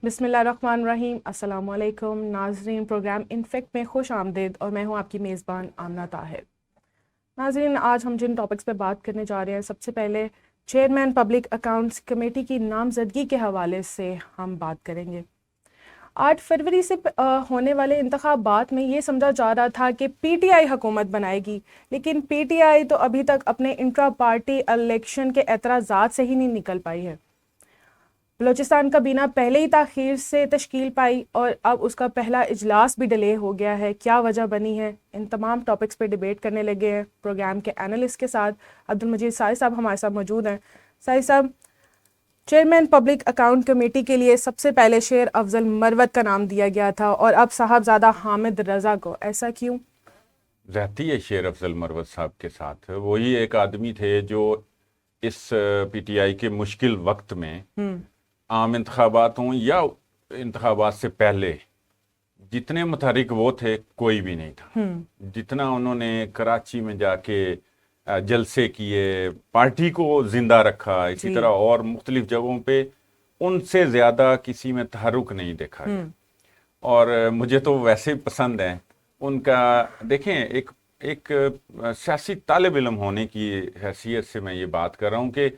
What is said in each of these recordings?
بسم اللہ الرحمن الرحیم۔ السلام علیکم ناظرین، پروگرام انفیکٹ میں خوش آمدید اور میں ہوں آپ کی میزبان آمنہ طاہر۔ ناظرین، آج ہم جن ٹاپکس پہ بات کرنے جا رہے ہیں، سب سے پہلے چیئرمین پبلک اکاؤنٹس کمیٹی کی نامزدگی کے حوالے سے ہم بات کریں گے۔ 8 فروری سے ہونے والے انتخابات میں یہ سمجھا جا رہا تھا کہ پی ٹی آئی حکومت بنائے گی، لیکن پی ٹی آئی تو ابھی تک اپنے انٹرا پارٹی الیکشن کے اعتراضات سے ہی نہیں نکل پائی ہے۔ بلوچستان کابینہ پہلے ہی تاخیر سے تشکیل پائی اور اب اس کا پہلا اجلاس بھی ڈیلے ہو گیا ہے۔ کیا وجہ بنی ہے؟ ان تمام ٹاپکس پہ ڈیبیٹ کرنے لگے ہیں پروگرام کے اینالسٹ کے ساتھ۔ عبدالمجید ساری صاحب ہمارے ساتھ موجود ہیں۔ ساری صاحب، چیئرمین پبلک اکاؤنٹ کمیٹی کے لیے سب سے پہلے شیر افضل مروت کا نام دیا گیا تھا اور اب صاحبزادہ حامد رضا کو، ایسا کیوں؟ رہتی ہے شیر افضل مروت صاحب کے ساتھ۔ وہی ایک آدمی تھے جو اس پی ٹی آئی کے مشکل وقت میں عام انتخابات ہوں یا انتخابات سے پہلے جتنے متحرک وہ تھے کوئی بھی نہیں تھا۔ جتنا انہوں نے کراچی میں جا کے جلسے کیے، پارٹی کو زندہ رکھا، اسی طرح اور مختلف جگہوں پہ ان سے زیادہ کسی میں تحرک نہیں دیکھا گیا۔ اور مجھے تو ویسے پسند ہیں ان کا۔ دیکھیں، ایک سیاسی طالب علم ہونے کی حیثیت سے میں یہ بات کر رہا ہوں کہ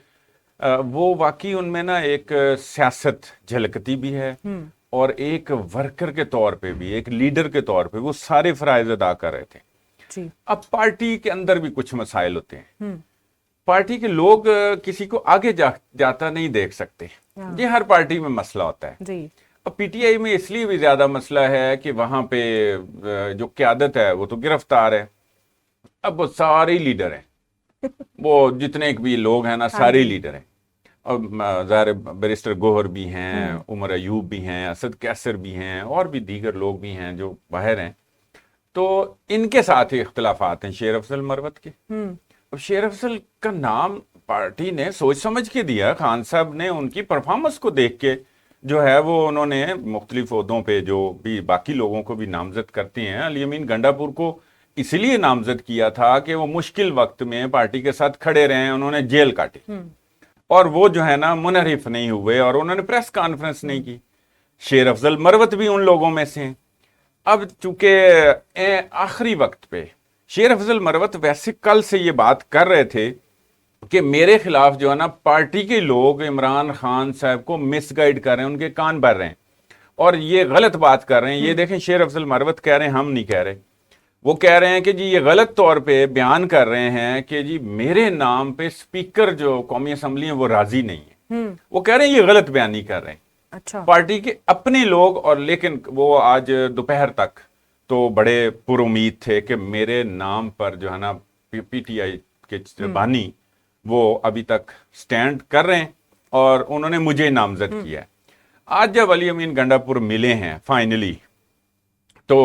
وہ واقعی ان میں نا ایک سیاست جھلکتی بھی ہے اور ایک ورکر کے طور پہ بھی، ایک لیڈر کے طور پہ وہ سارے فرائض ادا کر رہے تھے۔ اب پارٹی کے اندر بھی کچھ مسائل ہوتے ہیں، پارٹی کے لوگ کسی کو آگے جاتا نہیں دیکھ سکتے، یہ ہر پارٹی میں مسئلہ ہوتا ہے۔ اب پی ٹی آئی میں اس لیے بھی زیادہ مسئلہ ہے کہ وہاں پہ جو قیادت ہے وہ تو گرفتار ہے۔ اب وہ سارے لیڈر ہیں، وہ جتنے بھی لوگ ہیں نا سارے لیڈر ہیں۔ اور ظاہر بیرسٹر گوہر بھی ہیں، عمر ایوب بھی ہیں، اسد کیسر بھی ہیں، اور بھی دیگر لوگ بھی ہیں جو باہر ہیں۔ تو ان کے ساتھ ہی اختلافات ہیں شیر افضل مروت کے۔ اب شیر افضل کا نام پارٹی نے سوچ سمجھ کے دیا، خان صاحب نے ان کی پرفارمنس کو دیکھ کے جو ہے وہ انہوں نے مختلف عہدوں پہ جو بھی باقی لوگوں کو بھی نامزد کرتے ہیں، علی امین گنڈا پور کو اس لیے نامزد کیا تھا کہ وہ مشکل وقت میں پارٹی کے ساتھ کھڑے رہے، انہوں نے جیل کاٹی اور وہ جو ہے نا منحرف نہیں ہوئے اور انہوں نے پریس کانفرنس نہیں کی۔ شیر افضل مروت بھی ان لوگوں میں سے ہیں۔ اب چونکہ آخری وقت پہ شیر افضل مروت ویسے کل سے یہ بات کر رہے تھے کہ میرے خلاف جو ہے نا پارٹی کے لوگ عمران خان صاحب کو مس گائیڈ کر رہے ہیں، ان کے کان بھر رہے ہیں اور یہ غلط بات کر رہے ہیں۔ یہ دیکھیں، شیر افضل مروت کہہ رہے ہیں، ہم نہیں کہہ رہے، وہ کہہ رہے ہیں کہ جی یہ غلط طور پہ بیان کر رہے ہیں کہ جی میرے نام پہ سپیکر جو قومی اسمبلی ہیں وہ راضی نہیں ہے۔ وہ کہہ رہے ہیں یہ غلط بیانی کر رہے ہیں پارٹی کے اپنے لوگ۔ اور لیکن وہ آج دوپہر تک تو بڑے پر امید تھے کہ میرے نام پر جو ہے نا پی ٹی آئی کے بانی وہ ابھی تک سٹینڈ کر رہے ہیں اور انہوں نے مجھے نامزد کیا ہے۔ آج جب علی امین گنڈا پور ملے ہیں فائنلی، تو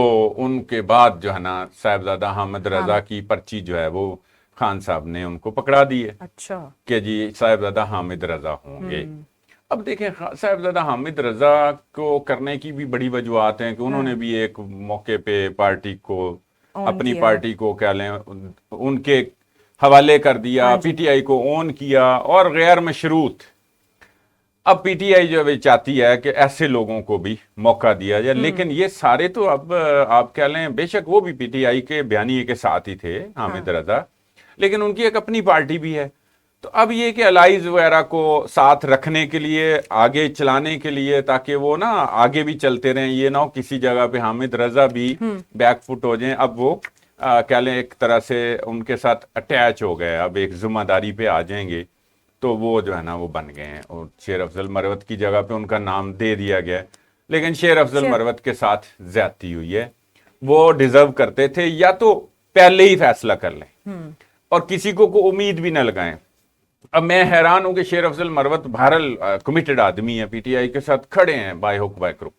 ان کے بعد جو ہے نا صاحبزادہ حامد رضا کی پرچی جو ہے وہ خان صاحب نے ان کو پکڑا دی ہے کہ جی صاحبزادہ حامد رضا ہوں گے۔ اب دیکھیں، صاحبزادہ حامد رضا کو کرنے کی بھی بڑی وجوہات ہیں کہ انہوں نے بھی ایک موقع پہ پارٹی کو، اپنی پارٹی کو کیا لیں ان کے حوالے کر دیا، پی ٹی آئی کو اون کیا اور غیر مشروط۔ اب پی ٹی آئی جو چاہتی ہے کہ ایسے لوگوں کو بھی موقع دیا جائے، لیکن یہ سارے تو اب آپ کہہ لیں، بے شک وہ بھی پی ٹی آئی کے بیانیے کے ساتھ ہی تھے حامد رضا، لیکن ان کی ایک اپنی پارٹی بھی ہے۔ تو اب یہ کہ الائز وغیرہ کو ساتھ رکھنے کے لیے، آگے چلانے کے لیے، تاکہ وہ نا آگے بھی چلتے رہیں، یہ نہ ہو کسی جگہ پہ حامد رضا بھی بیک فٹ ہو جائیں۔ اب وہ کہہ لیں ایک طرح سے ان کے ساتھ اٹیچ ہو گئے، اب ایک ذمہ داری پہ آ جائیں گے، تو وہ جو ہے نا وہ بن گئے ہیں اور شیر افضل مروت کی جگہ پہ ان کا نام دے دیا گیا۔ لیکن شیر افضل مروت کے ساتھ زیادتی ہوئی ہے، وہ ڈیزرو کرتے تھے یا تو پہلے ہی فیصلہ کر لیں اور کسی کو امید بھی نہ لگائیں۔ اب میں حیران ہوں کہ شیر افضل مروت بہرحال کمیٹڈ آدمی ہے، پی ٹی آئی کے ساتھ کھڑے ہیں بائی ہک بائی کروک،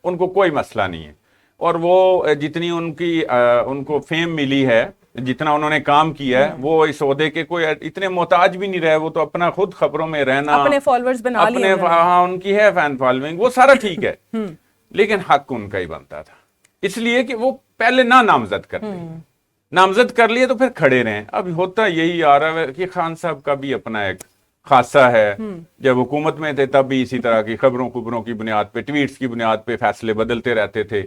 ان کو کوئی مسئلہ نہیں ہے۔ اور وہ جتنی ان کو فیم ملی ہے، جتنا انہوں نے کام کیا ہے، وہ اس عہدے کے کوئی اتنے محتاج بھی نہیں رہے، وہ تو اپنا خود خبروں میں رہنا، اپنے فالوورز بنا لیے، ہاں ان کی ہے فین فالوئنگ، وہ سارا ٹھیک ہے، لیکن حق ان کا ہی بنتا تھا، اس لیے کہ وہ پہلے نہ نامزد کرتے، نامزد کر لیے تو پھر کھڑے رہیں۔ اب ہوتا یہی آ رہا ہے کہ خان صاحب کا بھی اپنا ایک خاصہ ہے. جب حکومت میں تھے تب بھی اسی طرح کی خبروں کی بنیاد پہ، ٹویٹس کی بنیاد پہ فیصلے بدلتے رہتے تھے.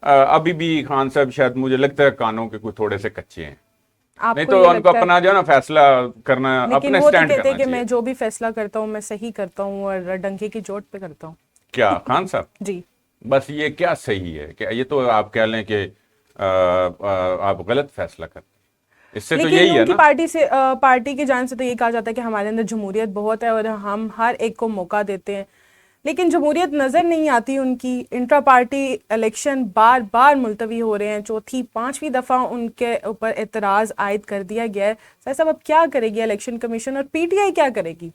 ابھی بھی خان صاحب شاید مجھے لگتا ہے کانوں کے کوئی تھوڑے سے کچے ہیں، نہیں تو ان کو اپنا جو ہے نا فیصلہ کرنا، اپنے سٹینڈ کرنا چاہیے. میں جو بھی فیصلہ کرتا ہوں میں صحیح کرتا ہوں اور ڈنکے کی چوٹ پہ کرتا ہوں. کیا خان صاحب؟ جی بس یہ کیا صحیح ہے کہ یہ تو آپ کہہ لیں کہ آپ غلط فیصلہ کرتے ہیں. اس سے تو یہی ہے نا، پارٹی کی جانب سے تو یہ کہا جاتا ہے کہ ہمارے اندر جمہوریت بہت ہے اور ہم ہر ایک کو موقع دیتے ہیں، لیکن جمہوریت نظر نہیں آتی ان کی. انٹرا پارٹی الیکشن بار بار ملتوی ہو رہے ہیں، چوتھی پانچویں دفعہ ان کے اوپر اعتراض عائد کر دیا گیا ہے. سر صاحب اب کیا کرے گی الیکشن کمیشن اور پی ٹی آئی کیا کرے گی؟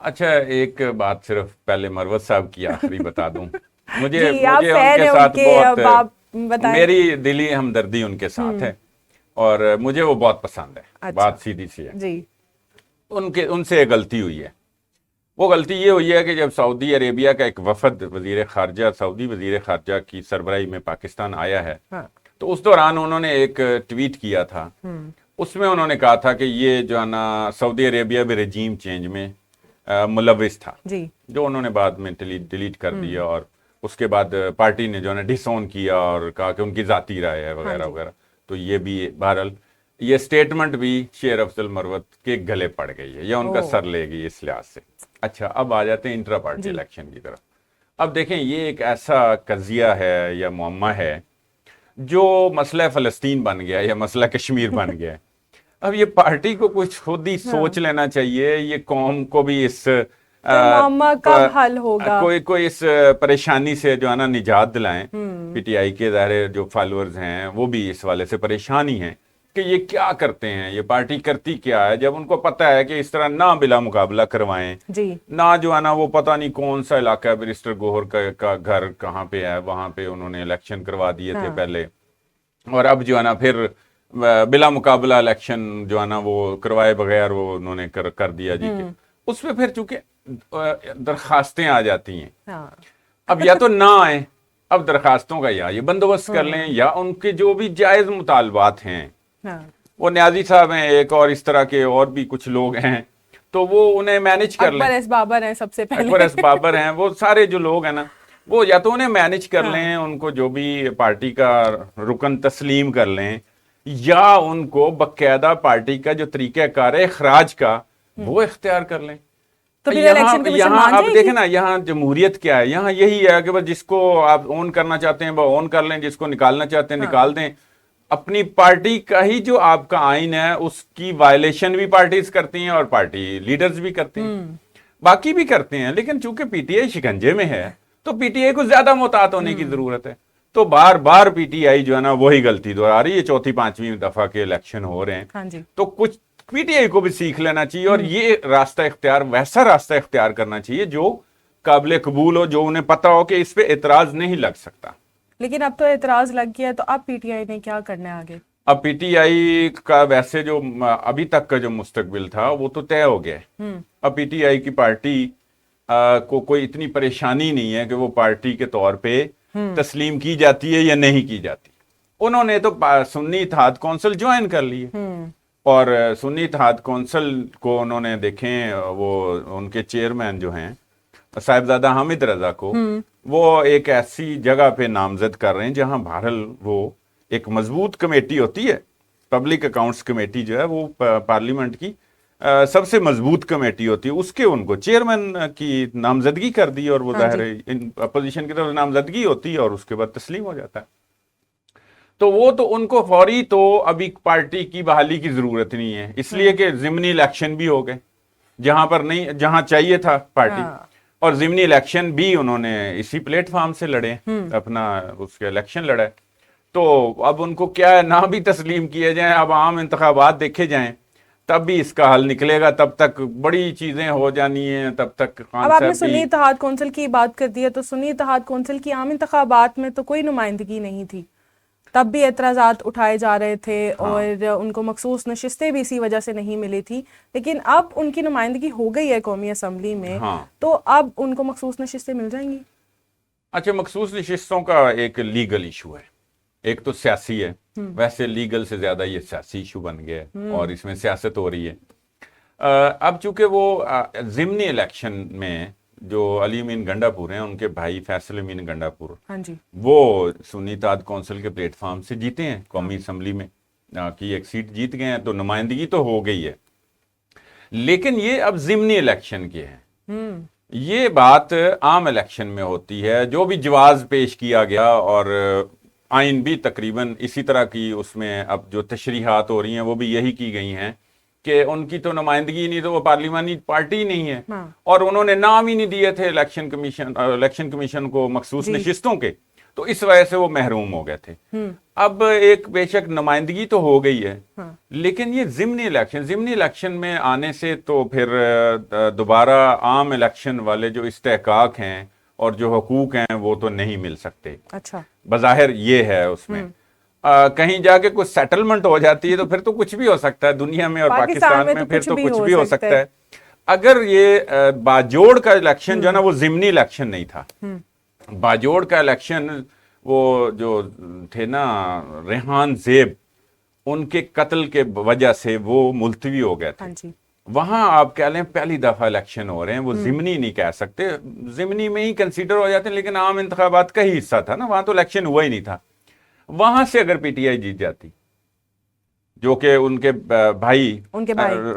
اچھا ایک بات صرف پہلے مروت صاحب کی آخری بتا دوں. مجھے جی آپ ان فین کے ہیں ساتھ بہت بتائیں. میری دلی ہمدردی ان کے ساتھ ہے اور مجھے وہ بہت پسند ہے. بات سیدھی سی ہے. جی ان سے ایک غلطی ہوئی ہے. وہ غلطی یہ ہوئی ہے کہ جب سعودی عربیہ کا ایک وفد سعودی وزیر خارجہ کی سربراہی میں پاکستان آیا ہے، تو اس دوران انہوں نے ایک ٹویٹ کیا تھا. اس میں انہوں نے کہا تھا کہ یہ جو ہے نا سعودی عربیہ بھی رجیم چینج میں ملوث تھا، جو انہوں نے بعد میں ڈیلیٹ کر دیا، اور اس کے بعد پارٹی نے جو ہے نا ڈس اون کیا اور کہا کہ ان کی ذاتی رائے ہے وغیرہ وغیرہ. تو یہ بھی بہرحال یہ سٹیٹمنٹ بھی شیر افضل مروت کے گلے پڑ گئی ہے یا ان کا سر لے گئی اس لحاظ سے. اچھا اب آ جاتے ہیں انٹرا پارٹی الیکشن کی طرف. اب دیکھیں یہ ایک ایسا قضیہ ہے یا معمہ ہے جو مسئلہ فلسطین بن گیا یا مسئلہ کشمیر بن گیا. اب یہ پارٹی کو کچھ خود ہی سوچ لینا چاہیے، یہ قوم کو بھی اس معمہ کب حل ہوگا، کوئی اس پریشانی سے جو ہے نا نجات دلائیں. پی ٹی آئی کے ظاہر جو فالوورز ہیں وہ بھی اس والے سے پریشانی ہیں کہ یہ کیا کرتے ہیں، یہ پارٹی کرتی کیا ہے، جب ان کو پتہ ہے کہ اس طرح نہ بلا مقابلہ کروائیں، نہ جو ہے نا وہ پتہ نہیں کون سا علاقہ ہے بیرسٹر گوہر کا گھر کہاں پہ ہے، وہاں پہ انہوں نے الیکشن کروا دیے تھے پہلے، اور اب جو ہے نا پھر بلا مقابلہ الیکشن جو ہے نا وہ کروائے بغیر وہ انہوں نے کر دیا. جی کہ اس پہ پھر چونکہ درخواستیں آ جاتی ہیں. اب یا تو نہ آئیں، اب درخواستوں کا یا یہ بندوبست کر لیں، یا ان کے جو بھی جائز مطالبات ہیں، وہ نیازی صاحب ہیں ایک اور اس طرح کے اور بھی کچھ لوگ ہیں، تو وہ انہیں مینج کر لیں. اکبر ایس بابر ہیں سب سے پہلے، اکبر ایس بابر ہیں، وہ سارے جو لوگ ہیں نا وہ یا تو انہیں مینج کر لیں، ان کو جو بھی پارٹی کا رکن تسلیم کر لیں، یا ان کو باقاعدہ پارٹی کا جو طریقہ کار ہے اخراج کا وہ اختیار کر لیں. تو یہاں اب دیکھیں نا یہاں جمہوریت کیا ہے، یہاں یہی ہے کہ بس جس کو آپ اون کرنا چاہتے ہیں وہ اون کر لیں، جس کو نکالنا چاہتے ہیں نکال دیں. اپنی پارٹی کا ہی جو آپ کا آئین ہے اس کی وائلیشن بھی پارٹیز کرتی ہیں اور پارٹی لیڈرز بھی کرتے ہیں، باقی بھی کرتے ہیں. لیکن چونکہ پی ٹی آئی شکنجے میں ہے تو پی ٹی آئی کو زیادہ محتاط ہونے کی ضرورت ہے. تو بار بار پی ٹی آئی جو ہے نا وہی غلطی دہرا رہی ہے. چوتھی پانچویں دفعہ کے الیکشن ہو رہے ہیں تو کچھ پی ٹی آئی کو بھی سیکھ لینا چاہیے اور یہ راستہ اختیار، ویسا راستہ اختیار کرنا چاہیے جو قابل قبول ہو، جو انہیں پتہ ہو کہ اس پہ اعتراض نہیں لگ سکتا. لیکن اب تو اعتراض لگ گیا ہے، تو اب پی ٹی آئی نے کیا کرنا ہے آگے؟ اب پی ٹی آئی کا ویسے جو ابھی تک کا جو مستقبل تھا وہ تو طے ہو گیا ہے. اب پی ٹی آئی کی پارٹی کو کوئی اتنی پریشانی نہیں ہے کہ وہ پارٹی کے طور پہ تسلیم کی جاتی ہے یا نہیں کی جاتی. انہوں نے تو سنی اتحاد کونسل جوائن کر لی ہے، اور سنی اتحاد کونسل کو انہوں نے دیکھیں وہ ان کے چیئرمین جو ہیں صاحبزادہ حامد رضا کو وہ ایک ایسی جگہ پہ نامزد کر رہے ہیں جہاں بہرحال وہ ایک مضبوط کمیٹی ہوتی ہے. پبلک اکاؤنٹس کمیٹی جو ہے وہ پارلیمنٹ کی سب سے مضبوط کمیٹی ہوتی ہے، اس کے ان کو چیئرمین کی نامزدگی کر دی، اور وہ ظاہر اپوزیشن کی طرف نامزدگی ہوتی ہے اور اس کے بعد تسلیم ہو جاتا ہے. تو وہ تو ان کو فوری تو ابھی پارٹی کی بحالی کی ضرورت نہیں ہے، اس لیے کہ ضمنی الیکشن بھی ہو گئے جہاں پر نہیں، جہاں چاہیے تھا پارٹی، اور ضمنی الیکشن بھی انہوں نے اسی پلیٹ فارم سے لڑے، اپنا اس کے الیکشن لڑا. تو اب ان کو کیا ہے، نہ بھی تسلیم کیے جائیں، اب عام انتخابات دیکھے جائیں تب بھی اس کا حل نکلے گا، تب تک بڑی چیزیں ہو جانی ہیں، تب تک. اب آپ نے سنی اتحاد کونسل کی بات کر دی ہے، تو سنی اتحاد کونسل کی عام انتخابات میں تو کوئی نمائندگی نہیں تھی، تب بھی اعتراضات اٹھائے جا رہے تھے اور ان کو مخصوص نشستیں بھی اسی وجہ سے نہیں ملی تھی. لیکن اب ان کی نمائندگی ہو گئی ہے قومی اسمبلی میں، تو اب ان کو مخصوص نشستیں مل جائیں گی. اچھا مخصوص نشستوں کا ایک لیگل ایشو ہے، ایک تو سیاسی ہے، ویسے لیگل سے زیادہ یہ سیاسی ایشو بن گیا ہے اور اس میں سیاست ہو رہی ہے. اب چونکہ وہ ضمنی الیکشن میں جو علی امین گنڈا پور ہیں ان کے بھائی فیصل امین گنڈا پور وہ سنی اتحاد کونسل کے پلیٹ فارم سے جیتے ہیں، قومی اسمبلی میں کی ایک سیٹ جیت گئے ہیں، تو نمائندگی تو ہو گئی ہے، لیکن یہ اب ضمنی الیکشن کے ہیں۔ یہ بات عام الیکشن میں ہوتی ہے، جو بھی جواز پیش کیا گیا اور آئین بھی تقریباً اسی طرح کی، اس میں اب جو تشریحات ہو رہی ہیں وہ بھی یہی کی گئی ہیں کہ ان کی تو نمائندگی نہیں، تو وہ پارلیمانی پارٹی نہیں ہے، اور انہوں نے نام ہی نہیں دیے تھے الیکشن کمیشن کو مخصوص نشستوں کے، تو اس وجہ سے وہ محروم ہو گئے تھے۔ اب ایک بے شک نمائندگی تو ہو گئی ہے، لیکن یہ ضمنی الیکشن میں آنے سے تو پھر دوبارہ عام الیکشن والے جو استحقاق ہیں اور جو حقوق ہیں وہ تو نہیں مل سکتے۔ اچھا، بظاہر یہ ہے اس میں کہیں جا کے کوئی سیٹلمنٹ ہو جاتی ہے تو پھر تو کچھ بھی ہو سکتا ہے دنیا میں اور پاکستان میں، پھر تو کچھ بھی ہو سکتا ہے۔ اگر یہ باجوڑ کا الیکشن جو ہے نا وہ ضمنی الیکشن نہیں تھا، باجوڑ کا الیکشن وہ جو تھے نا ریحان زیب، ان کے قتل کے وجہ سے وہ ملتوی ہو گئے تھے، وہاں آپ کہہ لیں پہلی دفعہ الیکشن ہو رہے ہیں، وہ ضمنی نہیں کہہ سکتے، ضمنی میں ہی کنسیڈر ہو جاتے ہیں، لیکن عام انتخابات کا ہی حصہ تھا نا، وہاں تو الیکشن ہوا ہی نہیں تھا۔ وہاں سے اگر پی ٹی آئی جیت جاتی، جو کہ ان کے بھائی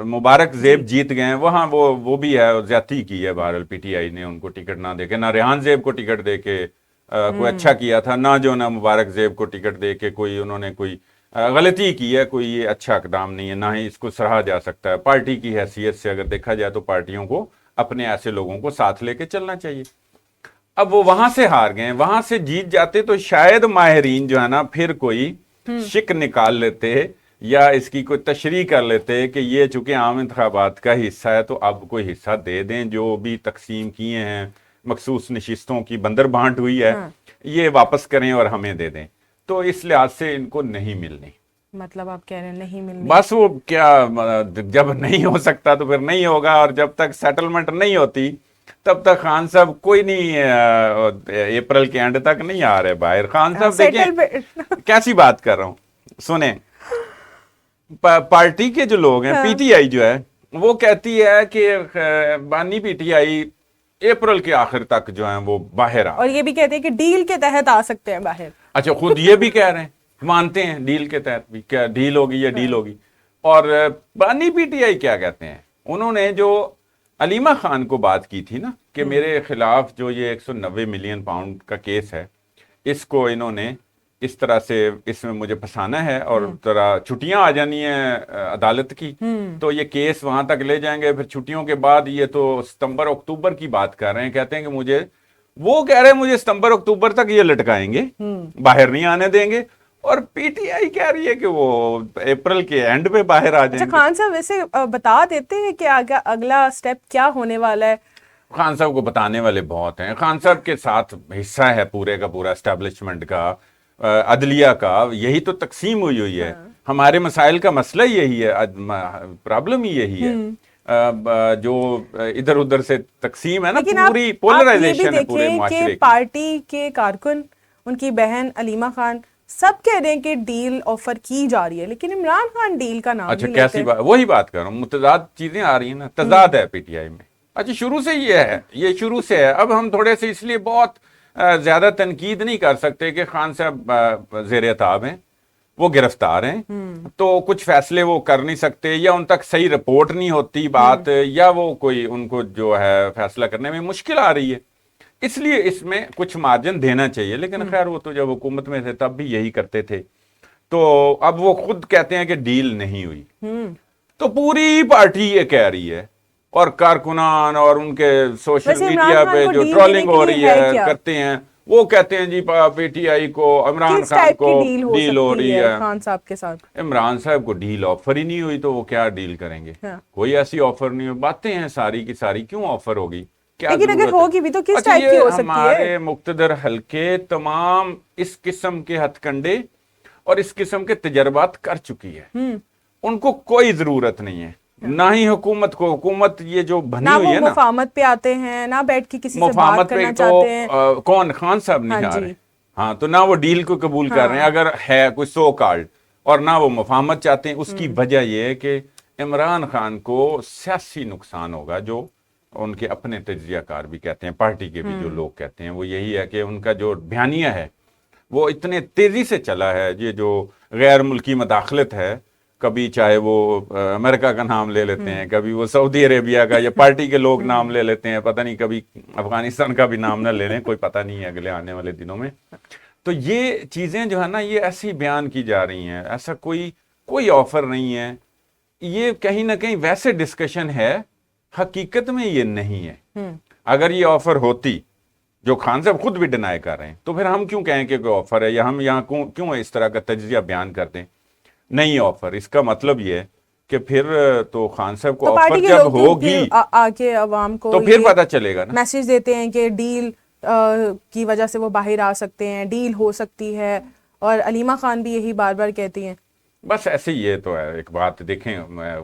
مبارک زیب جیت گئے ہیں، وہاں وہ بھی ہے، زیادتی کی ہے بہرحال پی ٹی آئی نے، ان کو ٹکٹ نہ دے کے، نہ ریحان زیب کو ٹکٹ دے کے کوئی اچھا کیا تھا، نہ جو نہ مبارک زیب کو ٹکٹ دے کے کوئی انہوں نے کوئی غلطی کی ہے، کوئی یہ اچھا اقدام نہیں ہے، نہ ہی اس کو سراہا جا سکتا ہے۔ پارٹی کی حیثیت سے اگر دیکھا جائے تو پارٹیوں کو اپنے ایسے لوگوں کو ساتھ لے کے چلنا چاہیے۔ اب وہ وہاں سے ہار گئے، وہاں سے جیت جاتے تو شاید ماہرین جو ہے نا پھر کوئی شک نکال لیتے یا اس کی کوئی تشریح کر لیتے کہ یہ چونکہ عام انتخابات کا حصہ ہے تو اب کوئی حصہ دے دیں، جو بھی تقسیم کیے ہیں مخصوص نشستوں کی بندر بانٹ ہوئی ہے یہ واپس کریں اور ہمیں دے دیں، تو اس لحاظ سے ان کو نہیں ملنی۔ مطلب آپ کہہ رہے ہیں نہیں ملنی، بس وہ کیا، جب نہیں ہو سکتا تو پھر نہیں ہوگا، اور جب تک سیٹلمنٹ نہیں ہوتی تب تک خان صاحب کوئی نہیں، اپریل کے اینڈ تک نہیں آ رہے باہر۔ خان صاحب دیکھیں کیسی بات کر رہا ہوں، سنیں، پارٹی کے جو لوگ ہیں، پی ٹی آئی جو ہے وہ کہتی ہے کہ بانی پی ٹی آئی اپریل کے آخر تک جو ہیں وہ باہر آ، اور یہ بھی کہتے ہیں کہ ڈیل کے تحت آ سکتے ہیں باہر۔ اچھا، خود یہ بھی کہہ رہے ہیں، مانتے ہیں ڈیل کے تحت بھی، کیا ڈیل ہوگی یا ڈیل ہوگی۔ اور بانی پی ٹی آئی کیا کہتے ہیں، انہوں نے جو علیمہ خان کو بات کی تھی نا کہ میرے خلاف جو یہ 190 ملین پاؤنڈ کا کیس ہے، اس کو انہوں نے اس طرح سے اس میں مجھے پھنسانا ہے اور ذرا چھٹیاں آ جانی ہیں عدالت کی، تو یہ کیس وہاں تک لے جائیں گے، پھر چھٹیوں کے بعد یہ تو ستمبر اکتوبر کی بات کر رہے ہیں، کہتے ہیں کہ وہ کہہ رہے ہیں مجھے ستمبر اکتوبر تک یہ لٹکائیں گے، باہر نہیں آنے دیں گے، اور پی ٹی آئی کہہ رہی ہے کہ وہ اپریل کے اینڈ پہ باہر آ جائیں گے۔ خان صاحب ویسے بتا دیتے ہیں کہ اگلا سٹیپ کیا ہونے والا ہے؟ خان صاحب کو بتانے والے بہت ہیں، خان صاحب کے ساتھ حصہ ہے پورے کا پورا اسٹیبلشمنٹ کا، عدلیہ کا، یہی تو تقسیم ہوئی ہے، ہمارے مسائل کا مسئلہ یہی ہے، پرابلم ہی یہی ہے، جو ادھر ادھر سے تقسیم ہے نا، پوری پولرائزیشن ہے پورے معاشرے کی۔ پارٹی کے کارکن، ان کی بہن علیمہ خان، سب کہہ رہے ہیں کہ ڈیل آفر کی جا رہی ہے، لیکن عمران خان ڈیل کا نام اچھا کیسی بات، وہی بات کر رہا ہوں، متضاد چیزیں آ رہی ہیں نا، تضاد ہے پی ٹی آئی میں۔ اچھا شروع سے یہ شروع سے ہے، اب ہم تھوڑے سے اس لیے بہت زیادہ تنقید نہیں کر سکتے کہ خان صاحب زیر عتاب ہیں، وہ گرفتار ہیں، تو کچھ فیصلے وہ کر نہیں سکتے، یا ان تک صحیح رپورٹ نہیں ہوتی بات، یا وہ کوئی ان کو جو ہے فیصلہ کرنے میں مشکل آ رہی ہے، اس لیے اس میں کچھ مارجن دینا چاہیے، لیکن خیر وہ تو جب حکومت میں تھے تب بھی یہی کرتے تھے، تو اب وہ خود کہتے ہیں کہ ڈیل نہیں ہوئی، تو پوری پارٹی یہ کہہ رہی ہے، اور کارکنان اور ان کے سوشل میڈیا پہ جو ٹرولنگ ہو رہی ہے کرتے ہیں، وہ کہتے ہیں جی پی ٹی آئی کو عمران خان کو ڈیل ہو رہی ہے، خان صاحب کے ساتھ عمران صاحب کو ڈیل آفر ہی نہیں ہوئی تو وہ کیا ڈیل کریں گے، کوئی ایسی آفر نہیں ہوئی، باتیں ہیں ساری کی ساری، کیوں آفر ہوگی، لیکن اگر ہوگی بھی تو کس ٹائپ کی ہو سکتی ہے؟ ہمارے مقتدر حلقے تمام اس قسم کے ہتھ کنڈے اور اس قسم کے تجربات کر چکی ہے، ان کو کوئی ضرورت نہیں ہے، نہ ہی حکومت کو، حکومت یہ جو بنی ہوئی ہے نا، مفاہمت پہ آتے ہیں، نہ بیٹھ کے کسی سے بات کرنا چاہتے ہیں، کون خان صاحب نہیں آ رہے، ہاں تو نہ وہ ڈیل کو قبول کر رہے ہیں اگر ہے کوئی سو کارڈ، اور نہ وہ مفاہمت چاہتے ہیں، اس کی وجہ یہ ہے کہ عمران خان کو سیاسی نقصان ہوگا، جو ان کے اپنے تجزیہ کار بھی کہتے ہیں، پارٹی کے بھی جو لوگ کہتے ہیں، وہ یہی ہے کہ ان کا جو بیانیہ ہے وہ اتنے تیزی سے چلا ہے، یہ جو غیر ملکی مداخلت ہے، کبھی چاہے وہ امریکہ کا نام لے لیتے ہیں، کبھی وہ سعودی عربیہ کا یا پارٹی کے لوگ نام لے لیتے ہیں، پتہ نہیں کبھی افغانستان کا بھی نام نہ لے لیں، کوئی پتہ نہیں ہے اگلے آنے والے دنوں میں. تو یہ چیزیں جو ہے نا یہ ایسی بیان کی جا رہی ہیں، ایسا کوئی آفر نہیں ہے، یہ کہیں نہ کہیں ویسے ڈسکشن ہے، حقیقت میں یہ نہیں ہے. اگر یہ آفر ہوتی جو خان صاحب خود بھی ڈینائی کر رہے ہیں، تو پھر ہم کیوں کہیں کہ کوئی آفر ہے، یا ہم یہاں کیوں اس طرح کا تجزیہ بیان کر دیں؟ نہیں آفر، اس کا مطلب یہ ہے کہ پھر تو خان صاحب کو آفر جب ہوگی آکے عوام کو تو پھر پتہ چلے گا نا. میسج دیتے ہیں کہ ڈیل کی وجہ سے وہ باہر آ سکتے ہیں، ڈیل ہو سکتی ہے، اور علیمہ خان بھی یہی بار بار کہتی ہیں. بس ایسے ہی، یہ تو ہے ایک بات، دیکھیں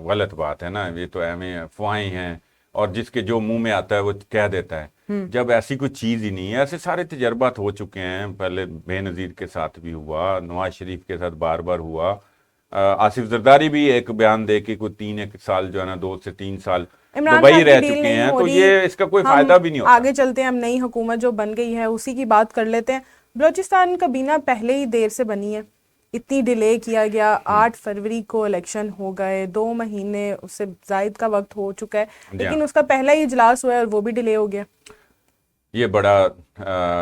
غلط بات ہے نا، یہ تو اہمیں افواہیں ہیں، اور جس کے جو منہ میں آتا ہے وہ کہہ دیتا ہے، جب ایسی کوئی چیز ہی نہیں ہے. ایسے سارے تجربات ہو چکے ہیں، پہلے بے نظیر کے ساتھ بھی ہوا، نواز شریف کے ساتھ بار بار ہوا، آصف زرداری بھی ایک بیان دے کے کوئی 3 سال جو ہے نا 2 سے 3 سال دبئی رہ چکے ہیں، تو یہ اس کا کوئی فائدہ بھی نہیں ہوتا. آگے چلتے ہیں، ہم نئی حکومت جو بن گئی ہے اسی کی بات کر لیتے ہیں. بلوچستان کابینہ پہلے ہی دیر سے بنی ہے، اتنی ڈیلے کیا گیا، 8 فروری کو الیکشن ہو گئے، 2 مہینے اس سے زائد کا وقت ہو چکا ہے، لیکن اس کا پہلا ہی اجلاس ہوا ہے اور وہ بھی ڈیلے ہو گیا. یہ بڑا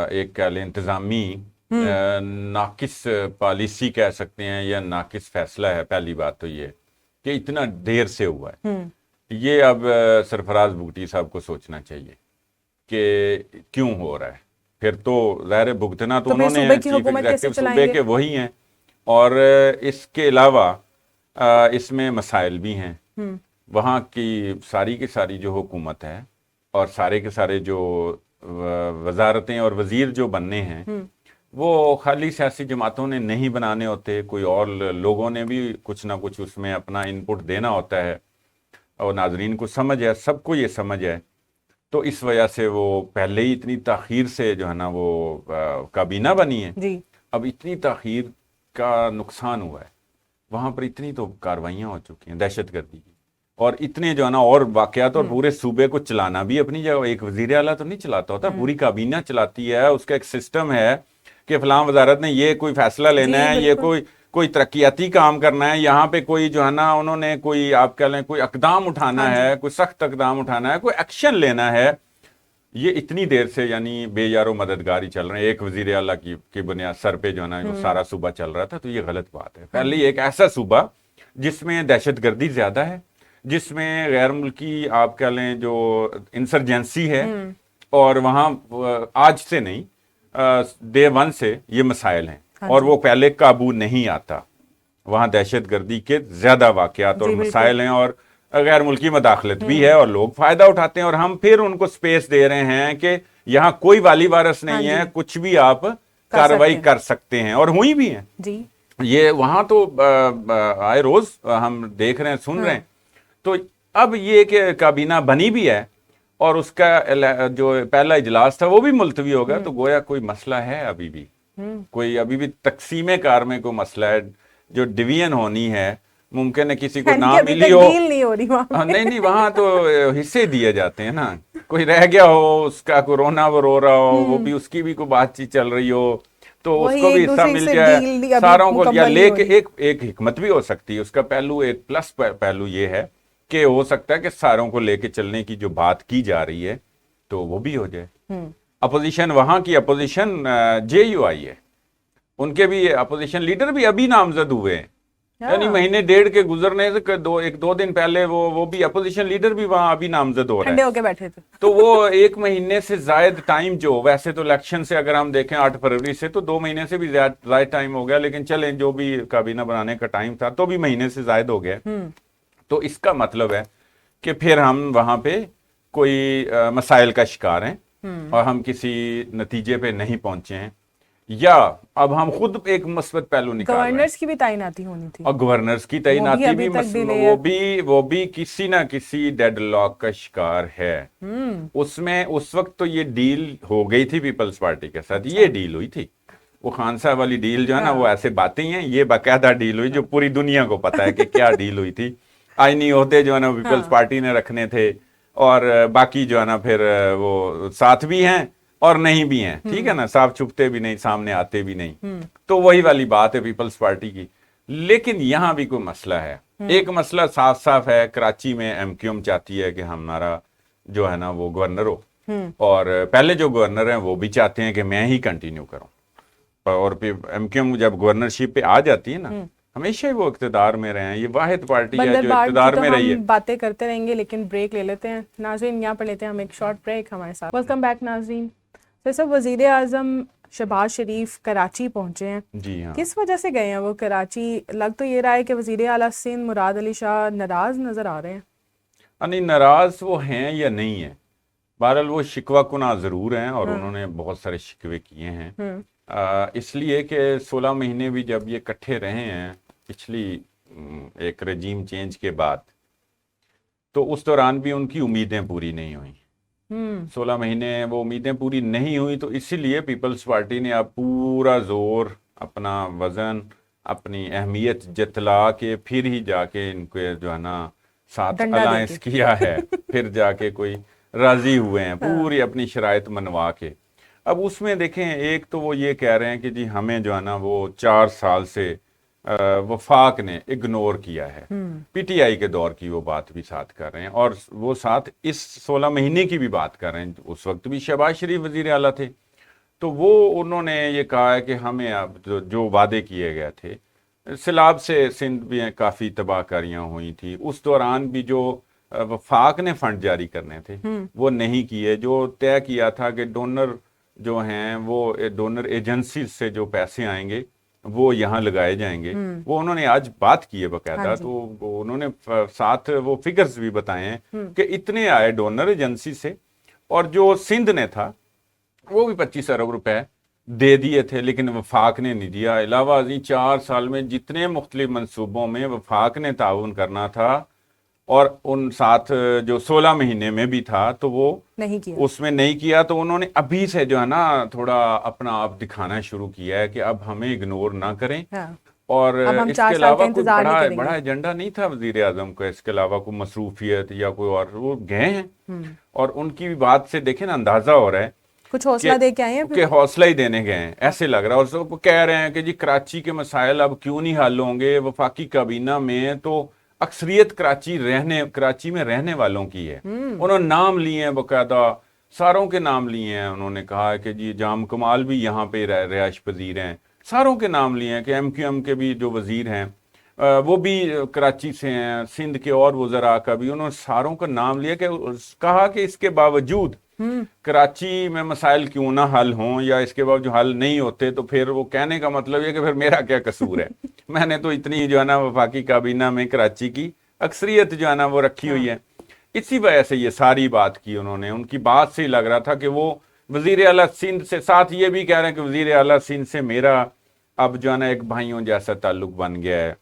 ایک کہہ لیں انتظامی ناقص پالیسی کہہ سکتے ہیں، یا ناقص فیصلہ ہے. پہلی بات تو یہ کہ اتنا دیر سے ہوا ہے. یہ اب سرفراز بگٹی صاحب کو سوچنا چاہیے کہ کیوں ہو رہا ہے. پھر تو ظاہر بھگتنا تو انہوں نے چیف ایگزیکٹو صوبے کے وہی ہیں، اور اس کے علاوہ اس میں مسائل بھی ہیں. وہاں کی ساری جو حکومت ہے اور سارے کے سارے جو وزارتیں اور وزیر جو بننے ہیں، وہ خالی سیاسی جماعتوں نے نہیں بنانے ہوتے، کوئی اور لوگوں نے بھی کچھ نہ کچھ اس میں اپنا انپٹ دینا ہوتا ہے. اور ناظرین کو سمجھ ہے، سب کو یہ سمجھ ہے، تو اس وجہ سے وہ پہلے ہی اتنی تاخیر سے جو ہے نا وہ کابینہ بنی ہے. اب اتنی تاخیر کا نقصان ہوا ہے، وہاں پر اتنی تو کاروائیاں ہو چکی ہیں دہشت گردی کی، اور اتنے جو ہے نا اور واقعات، اور پورے صوبے کو چلانا بھی اپنی جگہ ایک وزیر اعلیٰ تو نہیں چلاتا ہوتا، پوری کابینہ چلاتی ہے. اس کا ایک سسٹم ہے کہ فلاں وزارت نے یہ کوئی فیصلہ لینا ہے، یہ کوئی ترقیاتی کام کرنا ہے، یہاں پہ کوئی جو ہے نا انہوں نے کوئی آپ کہہ لیں کوئی اقدام اٹھانا ہے، کوئی سخت اقدام اٹھانا ہے، کوئی ایکشن لینا ہے. یہ اتنی دیر سے یعنی بے یار و مددگار ہی چل رہے ہیں، ایک وزیر اعلیٰ کی بنیاد سر پہ جو ہے نا وہ سارا صوبہ چل رہا تھا. تو یہ غلط بات ہے. پہلے ایک ایسا صوبہ جس میں دہشت گردی زیادہ ہے، جس میں غیر ملکی آپ کہہ لیں جو انسرجنسی ہے، اور وہاں آج سے نہیں ڈے 1 سے یہ مسائل ہیں، اور وہ پہلے قابو نہیں آتا. وہاں دہشت گردی کے زیادہ واقعات اور مسائل ہیں، اور غیر ملکی مداخلت بھی ہے، اور لوگ فائدہ اٹھاتے ہیں، اور ہم پھر ان کو سپیس دے رہے ہیں کہ یہاں کوئی والی وارث نہیں ہے، کچھ بھی آپ کارروائی کر سکتے ہیں، اور ہوئی بھی ہیں. یہ وہاں تو آئے روز ہم دیکھ رہے ہیں، سن رہے ہیں. تو اب یہ کہ کابینہ بنی بھی ہے، اور اس کا جو پہلا اجلاس تھا وہ بھی ملتوی ہو گیا، تو گویا کوئی مسئلہ ہے، ابھی بھی تقسیم کار میں کوئی مسئلہ ہے، جو ڈویژن ہونی ہے. ممکن ہے کسی کو نہ ملی ہو، نہیں وہاں تو حصے دیے جاتے ہیں نا. کوئی رہ گیا ہو، اس کا کوئی رونا وہ رو رہا ہو، وہ بھی اس کی بھی کوئی بات چیت چل رہی ہو، تو اس کو بھی حصہ مل جائے ساروں کو. یا لے کے ایک حکمت بھی ہو سکتی ہے، اس کا پہلو ایک پلس پہلو یہ ہے کہ ہو سکتا ہے کہ ساروں کو لے کے چلنے کی جو بات کی جا رہی ہے تو وہ بھی ہو جائے. اپوزیشن، وہاں کی اپوزیشن JUI ہے، ان کے بھی اپوزیشن لیڈر بھی ابھی نامزد ہوئے ہیں، یعنی مہینے 1.5 کے گزرنے سے 2 دن پہلے وہ بھی اپوزیشن لیڈر بھی وہاں ابھی نامزد ہو رہے ہیں، بیٹھے تھے. تو وہ 1 مہینے سے زائد ٹائم، جو ویسے تو الیکشن سے اگر ہم دیکھیں 8 فروری سے تو 2 مہینے سے بھی زائد ٹائم ہو گیا، لیکن چلیں جو بھی کابینہ بنانے کا ٹائم تھا تو بھی مہینے سے زائد ہو گیا. تو اس کا مطلب ہے کہ پھر ہم وہاں پہ کوئی مسائل کا شکار ہیں، اور ہم کسی نتیجے پہ نہیں پہنچے ہیں، یا اب ہم خود ایک مثبت پہلو نکال رہے ہیں. گورنرز کی بھی تعیناتی ہونی تھی، اور گورنرز کی تعیناتی بھی وہ بھی کسی نہ کسی ڈیڈ لاک کا شکار ہے. اس میں اس وقت تو یہ ڈیل ہو گئی تھی پیپلز پارٹی کے ساتھ، یہ ڈیل ہوئی تھی، وہ خان صاحب والی ڈیل جو ہے نا وہ ایسے باتیں ہیں، یہ باقاعدہ ڈیل ہوئی جو پوری دنیا کو پتا ہے کہ کیا ڈیل ہوئی تھی. آئینی عہدے جو ہے نا پیپلز پارٹی نے رکھنے تھے، اور باقی جو ہے نا پھر وہ ساتھ بھی ہیں اور نہیں بھی ہیں، ٹھیک ہے نا، صاف چھپتے بھی نہیں، سامنے آتے بھی نہیں، تو وہی والی بات ہے پیپلز پارٹی کی۔ لیکن یہاں بھی کوئی مسئلہ ہے، ایک مسئلہ صاف صاف ہے، کراچی میں ایم کیو ایم چاہتی ہے کہ ہمارا جو ہے نا وہ گورنر ہو، اور پہلے جو گورنر ہیں وہ بھی چاہتے ہیں کہ میں ہی کنٹینیو کروں، اور پھر ایم کیو ایم جب گورنرشپ پہ آ جاتی ہے نا، ہمیشہ ہی وہ اقتدار میں رہے ہیں، یہ واحد پارٹی ہے بندر جو بار اقتدار کی تو میں رہی ہے۔ ہم باتیں کرتے رہیں گے لیکن بریک لے لیتے ہیں ناظرین، یہاں پر لیتے ہیں ہم ایک شارٹ بریک ہمارے ساتھ۔ ویلکم بیک ناظرین۔ جیسے وزیر اعظم شہباز شریف کراچی پہنچے ہیں، جی ہاں، کس وجہ سے گئے ہیں وہ کراچی؟ لگ تو یہ رہا ہے کہ وزیر اعلیٰ سندھ مراد علی شاہ ناراض نظر آ رہے ہیں۔ یعنی ناراض وہ ہیں یا نہیں ہیں، بہرحال وہ شکوہ کناں ضرور ہیں، اور انہوں نے بہت سارے شکوے کیے ہیں، اس لیے کہ 16 مہینے بھی جب یہ کٹھے رہے ہیں پچھلی ایک رجیم چینج کے بعد، تو اس دوران بھی ان کی امیدیں پوری نہیں ہوئیں۔ 16 مہینے وہ امیدیں پوری نہیں ہوئی، تو اسی لیے پیپلز پارٹی نے اب پورا زور، اپنا وزن، اپنی اہمیت جتلا کے پھر ہی جا کے ان کے جو ہے نا ساتھ الائنس کیا ہے، پھر جا کے کوئی راضی ہوئے ہیں، پوری اپنی شرائط منوا کے۔ اب اس میں دیکھیں، ایک تو وہ یہ کہہ رہے ہیں کہ جی ہمیں جو ہے نا وہ 4 سال سے وفاق نے اگنور کیا ہے، پی ٹی آئی کے دور کی وہ بات بھی ساتھ کر رہے ہیں، اور وہ ساتھ اس 16 مہینے کی بھی بات کر رہے ہیں۔ اس وقت بھی شہباز شریف وزیر اعلیٰ تھے، تو وہ انہوں نے یہ کہا ہے کہ ہمیں اب جو وعدے کیے گئے تھے، سیلاب سے سندھ میں کافی تباہ کاریاں ہوئی تھی، اس دوران بھی جو وفاق نے فنڈ جاری کرنے تھے وہ نہیں کیے، جو طے کیا تھا کہ ڈونر جو ہیں وہ ڈونر ایجنسی سے جو پیسے آئیں گے وہ یہاں لگائے جائیں گے، وہ انہوں نے آج بات کی ہے باقاعدہ، تو انہوں نے ساتھ وہ فگرز بھی بتائے ہیں کہ اتنے آئے ڈونر ایجنسی سے، اور جو سندھ نے تھا وہ بھی 25 ارب روپے دے دیے تھے، لیکن وفاق نے نہیں دیا۔ علاوہ ازیں 4 سال میں جتنے مختلف منصوبوں میں وفاق نے تعاون کرنا تھا، اور ان ساتھ جو 16 مہینے میں بھی تھا، تو وہ نہیں کیا، اس میں نہیں کیا، تو انہوں نے ابھی سے جو ہے نا تھوڑا اپنا آپ دکھانا شروع کیا ہے کہ اب ہمیں اگنور نہ کریں، اور اس کے علاوہ کوئی بڑا ایجنڈا نہیں تھا وزیر اعظم کو، اس کے علاوہ کوئی مصروفیت یا کوئی اور، وہ گئے ہیں، اور ان کی بات سے دیکھیں نا اندازہ ہو رہا ہے کچھ حوصلہ دے کے آئے ہیں، کہ حوصلہ ہی دینے گئے ہیں، ایسے لگ رہا ہے، اور وہ کہہ رہے ہیں کہ جی کراچی کے مسائل اب کیوں نہیں حل ہوں گے، وفاقی کابینہ میں تو اکثریت کراچی میں رہنے والوں کی ہے، انہوں نے نام لیے ہیں باقاعدہ، ساروں کے نام لیے ہیں، انہوں نے کہا ہے کہ جی جام کمال بھی یہاں پہ رہائش پذیر ہیں، ساروں کے نام لیے ہیں، کہ ایم کیو ایم کے بھی جو وزیر ہیں وہ بھی کراچی سے ہیں، سندھ کے اور وزراء کا بھی، انہوں نے ساروں کا نام لیا، کہ کہا کہ اس کے باوجود کراچی میں مسائل کیوں نہ حل ہوں، یا اس کے بعد جو حل نہیں ہوتے، تو پھر وہ کہنے کا مطلب یہ کہ پھر میرا کیا قصور ہے، میں نے تو اتنی جو ہے نا وفاقی کابینہ میں کراچی کی اکثریت جو ہے نا وہ رکھی ہوئی ہے۔ اسی وجہ سے یہ ساری بات کی انہوں نے، ان کی بات سے ہی لگ رہا تھا کہ وہ وزیر اعلیٰ سندھ سے، ساتھ یہ بھی کہہ رہے ہیں کہ وزیر اعلیٰ سندھ سے میرا اب جو ہے نا ایک بھائیوں جیسا تعلق بن گیا ہے،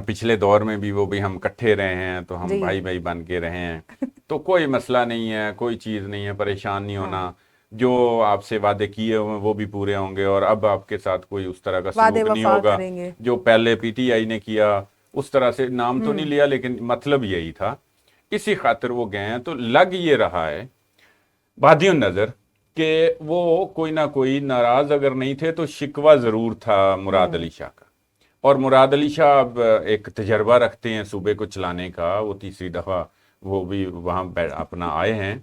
پچھلے دور میں بھی وہ بھی ہم کٹھے رہے ہیں، تو ہم بھائی بھائی بن کے رہے ہیں، تو کوئی مسئلہ نہیں ہے، کوئی چیز نہیں ہے، پریشان نہیں ہونا، جو آپ سے وعدے کیے ہوئے وہ بھی پورے ہوں گے، اور اب آپ کے ساتھ کوئی اس طرح کا سلوک نہیں ہوگا جو پہلے پی ٹی آئی نے کیا، اس طرح سے نام تو نہیں لیا لیکن مطلب یہی تھا، اسی خاطر وہ گئے ہیں۔ تو لگ یہ رہا ہے بادی النظر کہ وہ کوئی نہ کوئی ناراض اگر نہیں تھے تو شکوہ ضرور تھا مراد علی شاہ کا، اور مراد علی شاہ اب ایک تجربہ رکھتے ہیں صوبے کو چلانے کا، وہ تیسری دفعہ وہ بھی وہاں اپنا آئے ہیں،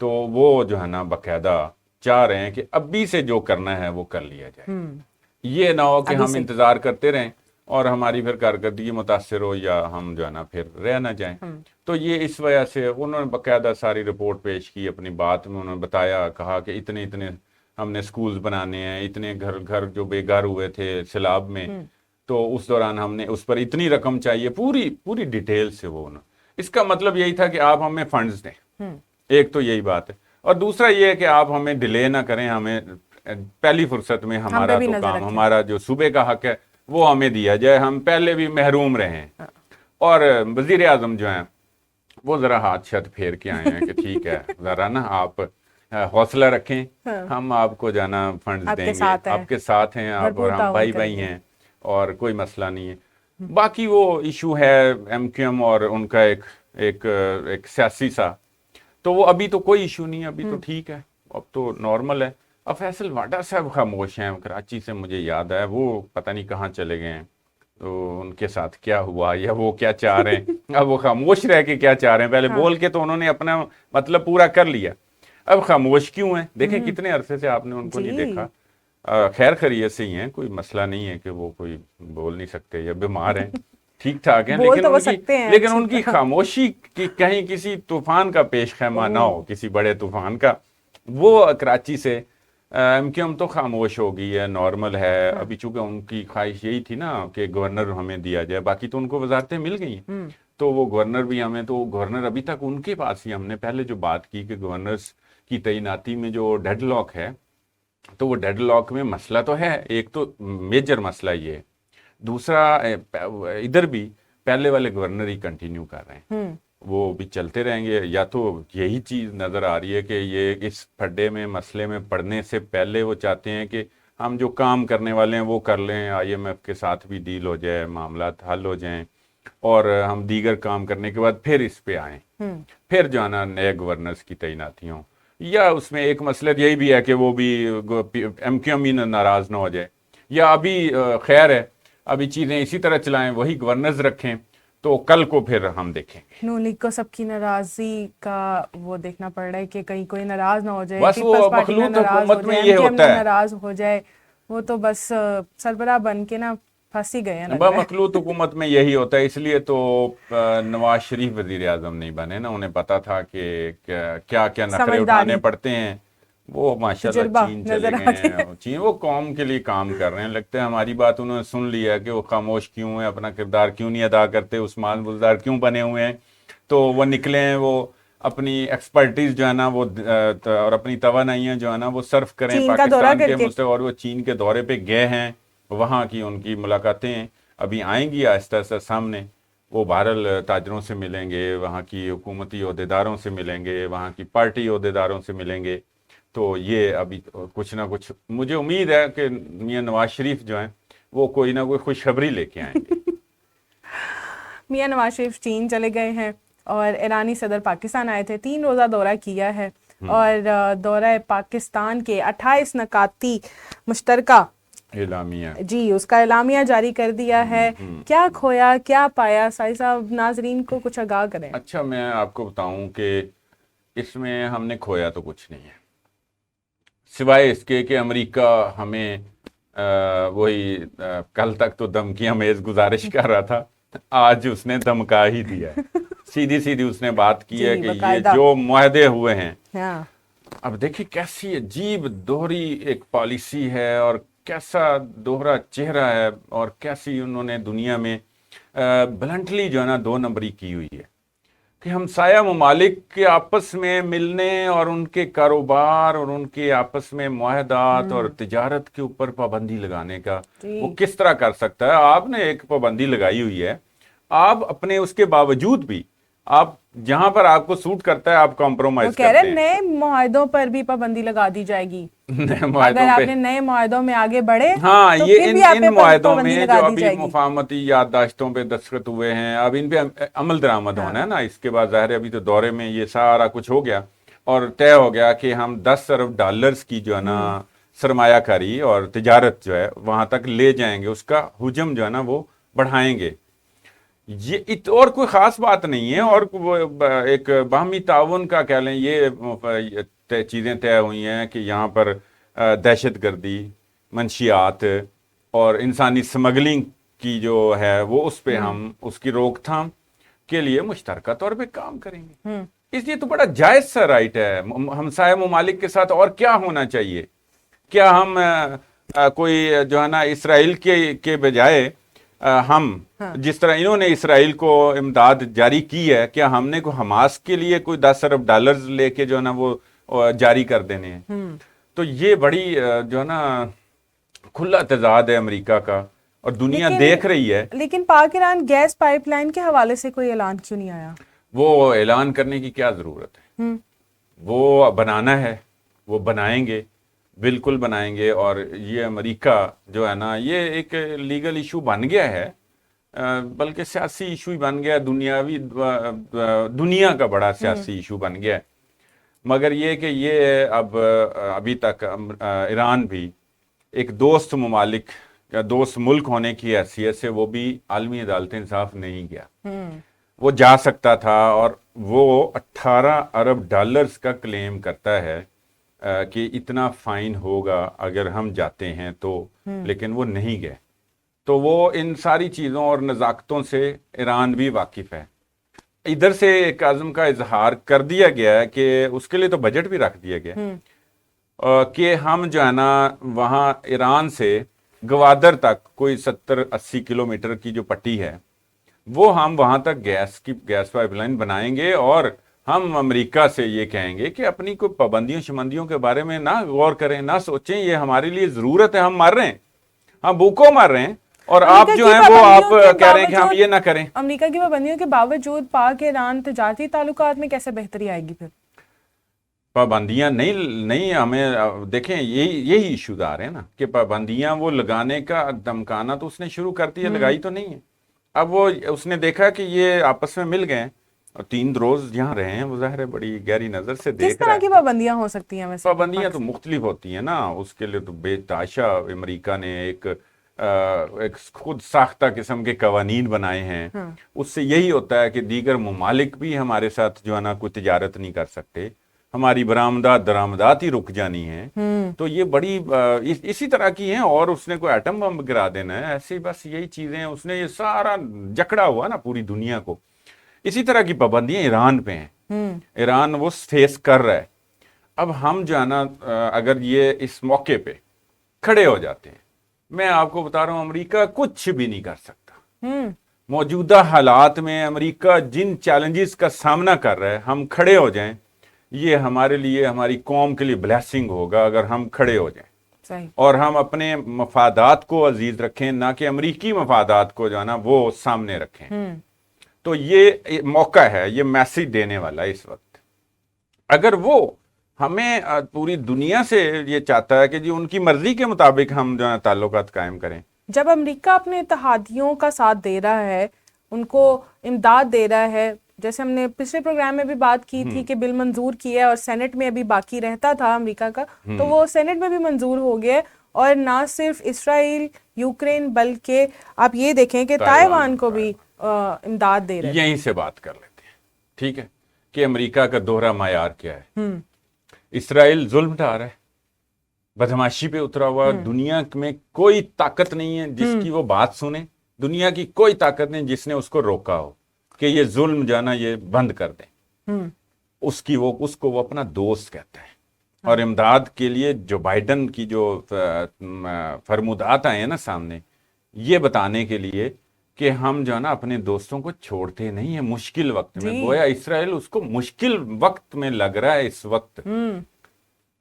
تو وہ جو ہے نا باقاعدہ چاہ رہے ہیں کہ ابھی سے جو کرنا ہے وہ کر لیا جائے، یہ نہ ہو کہ ہم انتظار کرتے رہیں اور ہماری پھر کارکردگی متاثر ہو، یا ہم جو ہے نا پھر رہ نہ جائیں۔ تو یہ اس وجہ سے انہوں نے باقاعدہ ساری رپورٹ پیش کی، اپنی بات میں انہوں نے بتایا، کہا کہ اتنے ہم نے سکولز بنانے ہیں، اتنے گھر جو بے گھر ہوئے تھے سیلاب میں، تو اس دوران ہم نے اس پر اتنی رقم چاہیے، پوری ڈیٹیل سے وہ اس کا مطلب یہی تھا کہ آپ ہمیں فنڈز دیں، ایک تو یہی بات ہے، اور دوسرا یہ ہے کہ آپ ہمیں ڈیلے نہ کریں، ہمیں پہلی فرصت میں ہمارا تو کام، ہمارا جو صوبے کا حق ہے وہ ہمیں دیا جائے، ہم پہلے بھی محروم رہے ہیں۔ اور وزیر اعظم جو ہیں وہ ذرا ہاتھ شت پھیر کے آئے ہیں کہ ٹھیک ہے، ذرا نا آپ حوصلہ رکھیں، ہم آپ کو جانا فنڈز دیں گے، آپ کے ساتھ ہیں، آپ اور ہم بھائی ہیں، اور کوئی مسئلہ نہیں ہے۔ باقی وہ ایشو ہے ایم کیو ایم اور ان کا ایک سیاسی سا، تو وہ ابھی تو کوئی ایشو نہیں ہے، ابھی تو ٹھیک ہے، اب تو نارمل ہے۔ اب فیصل واڈا صاحب خاموش ہیں، کراچی سے مجھے یاد ہے، وہ پتہ نہیں کہاں چلے گئے ہیں، تو ان کے ساتھ کیا ہوا یا وہ کیا چاہ رہے ہیں، اب وہ خاموش رہ کے کیا چاہ رہے ہیں، پہلے بول کے تو انہوں نے اپنا مطلب پورا کر لیا، اب خاموش کیوں ہیں؟ دیکھیں کتنے عرصے سے آپ نے ان کو نہیں دیکھا، خیر خیریت سے ہی ہیں، کوئی مسئلہ نہیں ہے کہ وہ کوئی بول نہیں سکتے یا بیمار ہیں، ٹھیک ٹھاک ہیں، لیکن ان کی خاموشی کی کہیں کسی طوفان کا پیش خیمہ نہ ہو، کسی بڑے طوفان کا۔ وہ کراچی سے ایم کیو ایم تو خاموش ہو گئی ہے، نارمل ہے، ابھی چونکہ ان کی خواہش یہی تھی نا کہ گورنر ہمیں دیا جائے، باقی تو ان کو وزارتیں مل گئی ہیں، تو وہ گورنر بھی ہمیں، تو گورنر ابھی تک ان کے پاس ہی، ہم نے پہلے جو بات کی کہ گورنرز کی تعیناتی میں جو ڈیڈ لاک ہے، تو وہ ڈیڈ لاک میں مسئلہ تو ہے، ایک تو میجر مسئلہ یہ ہے، دوسرا ادھر بھی پہلے والے گورنر ہی کنٹینیو کر رہے ہیں، وہ بھی چلتے رہیں گے، یا تو یہی چیز نظر آ رہی ہے کہ یہ اس پھڈے میں مسئلے میں پڑنے سے پہلے وہ چاہتے ہیں کہ ہم جو کام کرنے والے ہیں وہ کر لیں، آئی ایم ایف کے ساتھ بھی ڈیل ہو جائے، معاملات حل ہو جائیں، اور ہم دیگر کام کرنے کے بعد پھر اس پہ آئیں، پھر جو ہے نا نئے گورنرز کی تعیناتی ہوں، یا اس میں ایک مسئلہ یہی بھی ہے کہ وہ بھی ایم کیو ایم ہی ناراض نہ ہو جائے، یا ابھی خیر ہے ابھی چیزیں اسی طرح چلائیں، وہی گورنرز رکھیں، تو کل کو پھر ہم دیکھیں گے۔ نون لیگ کو سب کی ناراضی کا وہ دیکھنا پڑ رہا ہے کہ کہیں کوئی ناراض نہ ہو جائے، بس وہ مخلوط حکومت میں یہ ہوتا ہے، ناراض ہو جائے، وہ تو بس سربراہ بن کے نا پھنس ہی گئے ہیں۔ مخلوط حکومت میں یہی ہوتا ہے، اس لیے تو نواز شریف وزیر اعظم نہیں بنے نا، انہیں پتا تھا کہ کیا کیا نخرے اٹھانے پڑتے ہیں، وہ ماشاءاللہ چین چلے گئے ہیں، چین وہ قوم کے لیے کام کر رہے ہیں، لگتا ہے ہماری بات انہوں نے سن لیا کہ وہ خاموش کیوں ہیں، اپنا کردار کیوں نہیں ادا کرتے، عثمان بزدار کیوں بنے ہوئے ہیں، تو وہ نکلے ہیں، وہ اپنی ایکسپرٹیز جو ہے نا وہ اور اپنی توانائیاں جو ہے نا وہ صرف کریں پاکستان کے مستقبل، اور وہ چین کے دورے پہ گئے ہیں، وہاں کی ان کی ملاقاتیں ابھی آئیں گی آہستہ آہستہ سامنے، وہ بہرحال تاجروں سے ملیں گے، وہاں کی حکومتی عہدیداروں سے ملیں گے، وہاں کی پارٹی عہدیداروں سے ملیں گے، تو یہ ابھی کچھ نہ کچھ مجھے امید ہے کہ میاں نواز شریف جو ہیں وہ کوئی نہ کوئی خوشخبری لے کے آئیں گے۔ میاں نواز شریف چین چلے گئے ہیں اور ایرانی صدر پاکستان آئے تھے، 3 روزہ دورہ کیا ہے، اور دورہ پاکستان کے 28 نکاتی مشترکہ اعلامیہ، جی اس کا اعلامیہ جاری کر دیا ہے، کیا کھویا کیا پایا، سائی صاحب ناظرین کو کچھ آگاہ کریں۔ اچھا میں آپ کو بتاؤں کہ اس میں ہم نے کھویا تو کچھ نہیں ہے، سوائے اس کے کہ امریکہ ہمیں وہی کل تک تو دھمکیاں میز گزارش کر رہا تھا، آج اس نے دھمکا ہی دیا ہے، سیدھی سیدھی اس نے بات کی ہے کہ یہ جو معاہدے ہوئے ہیں، اب دیکھیں کیسی عجیب دوہری ایک پالیسی ہے، اور کیسا دوہرا چہرہ ہے، اور کیسی انہوں نے دنیا میں بلنٹلی جو ہے نا 2 نمبری کی ہوئی ہے کہ ہمسایہ ممالک کے آپس میں ملنے اور ان کے کاروبار اور ان کے آپس میں معاہدات اور تجارت کے اوپر پابندی لگانے کا وہ کس طرح کر سکتا ہے۔ آپ نے ایک پابندی لگائی ہوئی ہے، آپ اپنے اس کے باوجود بھی آپ جہاں پر آپ کو سوٹ کرتا ہے آپ کمپرومائز کرتے ہیں۔ کہہ رہے نئے معاہدوں پر بھی پابندی لگا دی جائے گی، اگر آپ نے نئے معاہدوں میں آگے بڑھے، ہاں یہ ان معاہدوں میں جو ابھی مفاہمتی یادداشتوں پہ دستخط ہوئے ہیں، اب ان پہ عمل درآمد ہونا ہے نا، اس کے بعد ظاہر ہے ابھی تو دورے میں یہ سارا کچھ ہو گیا اور طے ہو گیا کہ ہم $10 ارب کی جو ہے نا سرمایہ کاری اور تجارت جو ہے وہاں تک لے جائیں گے، اس کا حجم جو ہے نا وہ بڑھائیں گے۔ یہ اور کوئی خاص بات نہیں ہے، اور ایک باہمی تعاون کا کہہ لیں، یہ چیزیں طے ہوئی ہیں کہ یہاں پر دہشت گردی، منشیات اور انسانی سمگلنگ کی جو ہے وہ اس پہ ہم اس کی روک تھام کے لیے مشترکہ طور پہ کام کریں گے۔ اس لیے تو بڑا جائز سا رائٹ ہے ہمسایہ ممالک کے ساتھ، اور کیا ہونا چاہیے؟ کیا ہم کوئی جو ہے نا اسرائیل کے بجائے ہم جس طرح انہوں نے اسرائیل کو امداد جاری کی ہے، کیا ہم نے کو حماس کے لیے کوئی $10 ارب لے کے جو ہے نا وہ جاری کر دینے ہیں؟ تو یہ بڑی جو ہے نا کھلا تضاد ہے امریکہ کا، اور دنیا دیکھ رہی ہے۔ لیکن پاک ایران گیس پائپ لائن کے حوالے سے کوئی اعلان کیوں نہیں آیا؟ وہ اعلان کرنے کی کیا ضرورت ہے؟ وہ بنانا ہے، وہ بنائیں گے، بالکل بنائیں گے، اور یہ امریکہ جو ہے نا یہ ایک لیگل ایشو بن گیا ہے، بلکہ سیاسی ایشو ہی بن گیا، دنیا کا بڑا سیاسی ایشو بن گیا ہے۔ مگر یہ کہ یہ ابھی تک ایران بھی ایک دوست ممالک یا دوست ملک ہونے کی حیثیت سے وہ بھی عالمی عدالت انصاف نہیں گیا۔ وہ جا سکتا تھا، اور وہ 18 ارب ڈالرز کا کلیم کرتا ہے کہ اتنا فائن ہوگا اگر ہم جاتے ہیں تو، لیکن وہ نہیں گئے۔ تو وہ ان ساری چیزوں اور نزاکتوں سے ایران بھی واقف ہے۔ ادھر سے ایک عزم کا اظہار کر دیا گیا ہے کہ اس کے لیے تو بجٹ بھی رکھ دیا گیا کہ ہم جو ہے نا وہاں ایران سے گوادر تک کوئی 70-80 کلومیٹر کی جو پٹی ہے، وہ ہم وہاں تک گیس پائپ لائن بنائیں گے، اور ہم امریکہ سے یہ کہیں گے کہ اپنی کوئی پابندیوں شمندیوں کے بارے میں نہ غور کریں، نہ سوچیں، یہ ہمارے لیے ضرورت ہے، ہم مر رہے ہیں، ہم بھوکوں مر رہے ہیں، اور آپ جو ہیں وہ آپ کہہ رہے ہیں کہ ہم یہ نہ کریں۔ امریکہ کی پابندیوں کے باوجود پاک ایران تجارتی تعلقات میں کیسے بہتری آئے گی پھر؟ پابندیاں نہیں ہمیں دیکھیں، یہی ایشوز آ رہے ہیں نا کہ پابندیاں وہ لگانے کا دمکانا تو اس نے شروع کر دیا، لگائی تو نہیں ہے۔ اب وہ اس نے دیکھا کہ یہ آپس میں مل گئے اور 3 روز یہاں رہے ہیں، وہ ظاہر ہے بڑی گہری نظر سے دیکھ رہا ہے۔ کس طرح کی پابندیاں ہو سکتی ہیں ویسے؟ پابندیاں تو مختلف ہوتی ہیں نا، اس کے لیے تو بے تحاشا امریکہ نے ایک خود ساختہ قسم کے قوانین بنائے ہیں۔ اس سے یہی ہوتا ہے کہ دیگر ممالک بھی ہمارے ساتھ جو ہے نا کوئی تجارت نہیں کر سکتے، ہماری برآمدات درآمدات ہی رک جانی ہیں۔ تو یہ بڑی اسی طرح کی ہیں، اور اس نے کوئی ایٹم بم گرا دینا ہے، ایسی بس یہی چیزیں اس نے یہ سارا جکڑا ہوا نا پوری دنیا کو۔ اسی طرح کی پابندیاں ایران پہ ہیں، ایران وہ فیس کر رہا ہے۔ اب ہم جو ہے نا اگر یہ اس موقع پہ کھڑے ہو جاتے ہیں، میں آپ کو بتا رہا ہوں امریکہ کچھ بھی نہیں کر سکتا۔ موجودہ حالات میں امریکہ جن چیلنجز کا سامنا کر رہا ہے، ہم کھڑے ہو جائیں، یہ ہمارے لیے، ہماری قوم کے لیے بلیسنگ ہوگا اگر ہم کھڑے ہو جائیں۔ صحیح۔ اور ہم اپنے مفادات کو عزیز رکھیں، نہ کہ امریکی مفادات کو جو ہے نا وہ سامنے رکھیں۔ تو یہ موقع ہے، یہ میسیج دینے والا ہے اس وقت۔ اگر وہ ہمیں پوری دنیا سے یہ چاہتا ہے کہ جی ان کی مرضی کے مطابق ہم جو ہے تعلقات قائم کریں۔ جب امریکہ اپنے اتحادیوں کا ساتھ دے رہا ہے، ان کو امداد دے رہا ہے، جیسے ہم نے پچھلے پروگرام میں بھی بات کی تھی کہ بل منظور کیا ہے اور سینٹ میں ابھی باقی رہتا تھا امریکہ کا، تو وہ سینٹ میں بھی منظور ہو گیا، اور نہ صرف اسرائیل یوکرین بلکہ آپ یہ دیکھیں کہ تائیوان کو بھی امداد دے رہے ہیں۔ یہیں سے بات کر لیتے ہیں، ٹھیک ہے، کہ امریکہ کا دوہرا معیار کیا ہے۔ اسرائیل ظلم ڈھا رہا ہے، بدماشی پہ اترا ہوا، دنیا میں کوئی طاقت نہیں ہے جس کی وہ بات سنے، دنیا کی کوئی طاقت نہیں جس نے اس کو روکا ہو کہ یہ ظلم جانا یہ بند کر دیں۔ اس کو وہ اپنا دوست کہتا ہے، اور امداد کے لیے جو بائیڈن کی جو فرمودات آئے ہیں نا سامنے، یہ بتانے کے لیے کہ ہم جو ہے نا اپنے دوستوں کو چھوڑتے نہیں ہیں مشکل وقت میں۔ گویا اسرائیل اس کو مشکل وقت میں لگ رہا ہے، اس وقت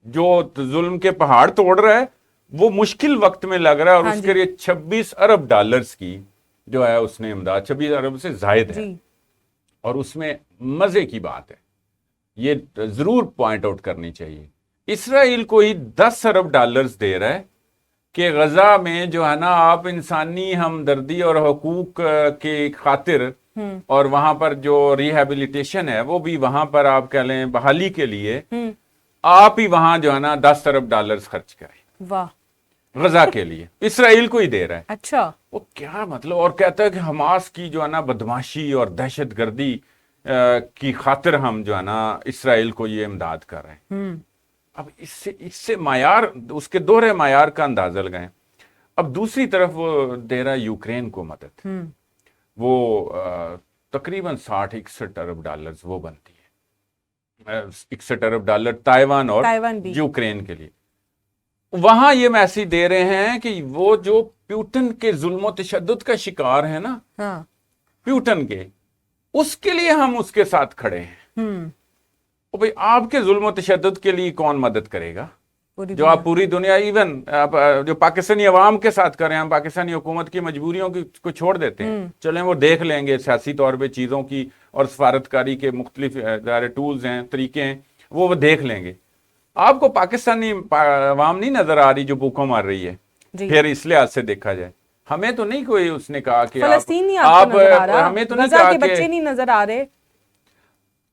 جو ظلم کے پہاڑ توڑ رہا ہے وہ مشکل وقت میں لگ رہا ہے، اور اس کے لیے 26 ارب ڈالرز کی جو ہے اس نے امداد، 26 ارب سے زائد ہے۔ اور اس میں مزے کی بات ہے، یہ ضرور پوائنٹ آؤٹ کرنی چاہیے، اسرائیل کو ہی 10 ارب ڈالرز دے رہا ہے کہ غزہ میں جو ہے نا آپ انسانی ہمدردی اور حقوق کے خاطر، اور وہاں پر جو ریہیبلیٹیشن ہے وہ بھی وہاں پر آپ کہہ لیں بحالی کے لیے، آپ ہی وہاں جو ہے نا 10 ارب ڈالرز خرچ کریں۔ واہ، غزہ کے لیے اسرائیل کو ہی دے رہا ہے۔ اچھا، وہ کیا مطلب، اور کہتا ہے کہ حماس کی جو ہے نا بدماشی اور دہشت گردی کی خاطر ہم جو ہے نا اسرائیل کو یہ امداد کر رہے ہیں۔ اب اس سے معیار، اس کے دوہرے معیار کا اندازہ لگائیں۔ اب دوسری طرف وہ دے رہا ہے یوکرین کو مدد، وہ تقریباً 60-61 ارب ڈالرز وہ بنتی ہے، 61 ارب ڈالر تائیوان اور یوکرین کے لیے۔ وہاں یہ میسیج دے رہے ہیں کہ وہ جو پیوٹن کے ظلم و تشدد کا شکار ہے نا، پیوٹن کے، اس کے لیے ہم اس کے ساتھ کھڑے ہیں۔ بھئی آپ کے ظلم و تشدد کے لیے کون مدد کرے گا؟ جو آپ پوری دنیا، ایون جو پاکستانی عوام کے ساتھ کر رہے ہیں، ہم پاکستانی حکومت کی مجبوریوں کو چھوڑ دیتے ہیں، چلیں وہ دیکھ لیں گے سیاسی طور پہ چیزوں کی، اور سفارتکاری کے مختلف ٹولز ہیں، طریقے ہیں، وہ دیکھ لیں گے۔ آپ کو پاکستانی عوام نہیں نظر آ رہی جو بھوکوں مار رہی ہے؟ پھر اس لحاظ سے دیکھا جائے ہمیں تو نہیں کوئی اس نے کہا کہ فلسطین نہیں آپ کو نظر آ رہا, ہمیں تو نہیں غزہ کہا کے کہ بچے نہیں نظر آ رہے.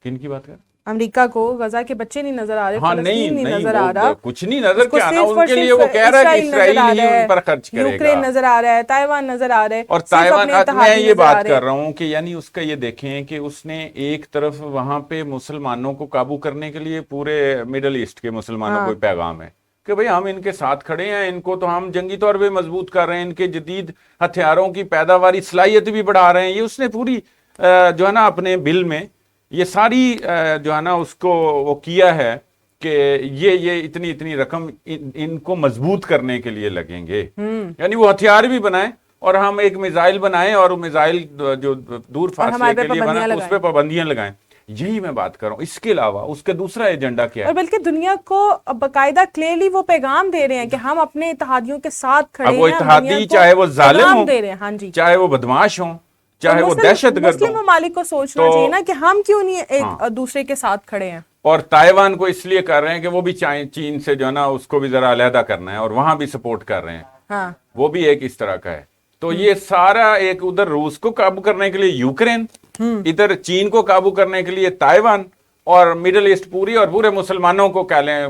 کن کی بات کر, امریکہ کو غزہ کے بچے نہیں نظر آ رہے, ہاں فلسطین نہیں نہیں نظر آ رہا, کچھ نہیں نظر کیا آنا, صرف ان اور کے لیے صرف وہ کہہ رہا ہے کہ اسرائیل اسرائیل ہی ان پر خرچ کرے گا, یوکرین نظر آ رہا ہے, تائیوان نظر آ رہا ہے, اور تائیوان. میں یہ بات کر رہا ہوں کہ یعنی اس کا یہ دیکھیں کہ اس نے ایک طرف وہاں پہ مسلمانوں کو قابو کرنے کے لیے پورے مڈل ایسٹ کے مسلمانوں کو پیغام ہے کہ بھئی ہم ان کے ساتھ کھڑے ہیں, ان کو تو ہم جنگی طور پہ مضبوط کر رہے ہیں, ان کے جدید ہتھیاروں کی پیداواری صلاحیت بھی بڑھا رہے ہیں. یہ اس نے پوری جو ہے نا اپنے بل میں یہ ساری جو ہے نا اس کو وہ کیا ہے کہ یہ اتنی رقم ان کو مضبوط کرنے کے لیے لگیں گے. یعنی وہ ہتھیار بھی بنائیں اور ہم ایک میزائل بنائیں اور وہ میزائل جو دور فاصلے کے لیے بنائیں اس پہ پابندیاں لگائیں. یہی میں بات کر رہا ہوں. اس کے علاوہ اس کا دوسرا ایجنڈا کیا ہے, اور بلکہ دنیا کو باقاعدہ کلیئرلی وہ پیغام دے رہے ہیں کہ ہم اپنے اتحادیوں کے ساتھ کھڑے ہیں. اب وہ اتحادی چاہے وہ ظالم ہوں, ہاں جی, چاہے وہ بدماش ہوں, چاہے وہ دہشت گرد مسلم ہوں, ممالک کو سوچنا چاہیے نا کہ ہم کیوں نہیں ایک دوسرے کے ساتھ کھڑے ہیں. اور تائیوان کو اس لیے کر رہے ہیں کہ وہ بھی چین سے جو ہے نا اس کو بھی ذرا علیحدہ کرنا ہے اور وہاں بھی سپورٹ کر رہے ہیں, وہ بھی ایک اس طرح کا ہے. تو یہ سارا ایک ادھر روس کو قابو کرنے کے لیے یوکرین, ادھر چین کو قابو کرنے کے لیے تائیوان, اور مڈل ایسٹ پوری اور پورے مسلمانوں کو کہہ لیں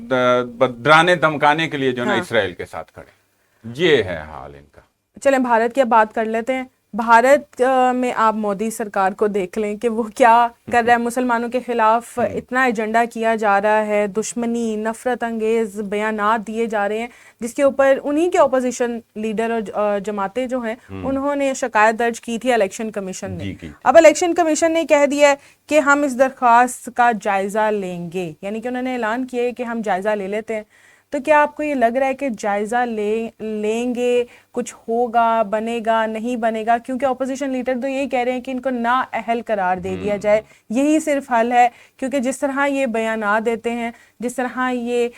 ڈرانے دھمکانے کے لیے جو نا اسرائیل کے ساتھ کھڑے. یہ ہے حال ان کا. چلیں بھارت کی اب بات کر لیتے ہیں. بھارت میں آپ مودی سرکار کو دیکھ لیں کہ وہ کیا کر رہا ہے. مسلمانوں کے خلاف اتنا ایجنڈا کیا جا رہا ہے, دشمنی نفرت انگیز بیانات دیے جا رہے ہیں جس کے اوپر انہی کے اپوزیشن لیڈر اور جماعتیں جو ہیں انہوں نے شکایت درج کی تھی الیکشن کمیشن نے. اب الیکشن کمیشن نے کہہ دیا ہے کہ ہم اس درخواست کا جائزہ لیں گے, یعنی کہ انہوں نے اعلان کیا ہے کہ ہم جائزہ لے لیتے ہیں. تو کیا آپ کو یہ لگ رہا ہے کہ جائزہ لیں گے, کچھ ہوگا, بنے گا, نہیں بنے گا؟ کیونکہ اپوزیشن لیڈر تو یہی کہہ رہے ہیں کہ ان کو نااہل قرار دے دیا جائے, یہی صرف حل ہے. کیونکہ جس طرح یہ بیانات دیتے ہیں, جس طرح یہ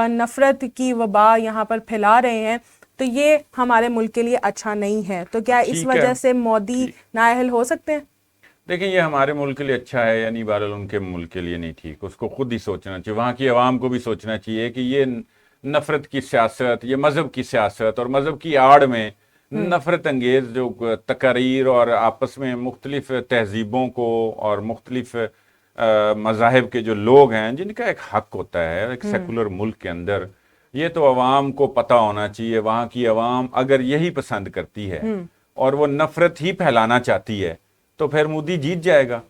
نفرت کی وبا یہاں پر پھیلا رہے ہیں, تو یہ ہمارے ملک کے لیے اچھا نہیں ہے. تو کیا اس وجہ سے مودی نااہل ہو سکتے ہیں؟ دیکھیں یہ ہمارے ملک کے لیے اچھا ہے, یعنی بہرحال ان کے ملک کے لیے نہیں ٹھیک. اس کو خود ہی سوچنا چاہیے, وہاں کی عوام کو بھی سوچنا چاہیے کہ یہ نفرت کی سیاست, یہ مذہب کی سیاست اور مذہب کی آڑ میں نفرت انگیز جو تقاریر اور آپس میں مختلف تہذیبوں کو اور مختلف مذاہب کے جو لوگ ہیں جن کا ایک حق ہوتا ہے ایک سیکولر ملک کے اندر, یہ تو عوام کو پتہ ہونا چاہیے. وہاں کی عوام اگر یہی پسند کرتی ہے اور وہ نفرت ہی پھیلانا چاہتی ہے تو پھر مودی جیت جائے گا.